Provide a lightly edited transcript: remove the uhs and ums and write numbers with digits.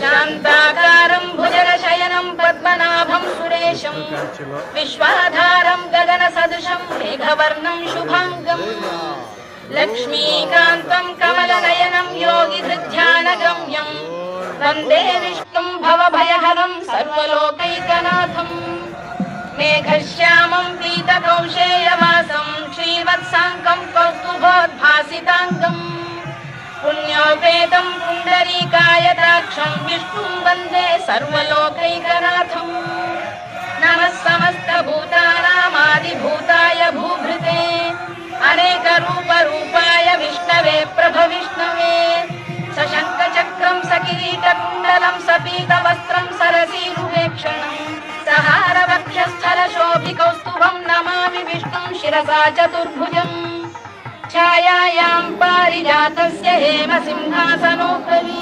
शान्ताकारं भुजगशयनं पद्मनाभं सुरेशं विश्वाधारं गगनसदृशं मेघवर्णं शुभाङ्गं लक्ष्मीकान्तं कमलनयनं योगिधृध्यानगम्यं वन्दे विष्णुं भवभयहरं सर्वलोकैकनाथं मेघश्यामं पीतकौशेयवासं श्रीवत्साङ्कं कौस्तुभोद्भासिताङ्गम् पुण्योपेतं पुण्डरीकायताक्षं विष्णुं वन्दे सर्वलोकैकनाथं नमः समस्तभूतानामादिभूताय भूभृते अनेकरूपरूपाय विष्णवे प्रभविष्णवे सशङ्खचक्रं सकिरीटकुण्डलं सपीतवस्त्रं सरसीरुवेक्षणं सहारवक्षस्थलशोभिकौस्तुभं नमामि विष्णुं शिरसा चतुर्भुजम् छायायां पारिजातस्य हेमसिंहासनोपरि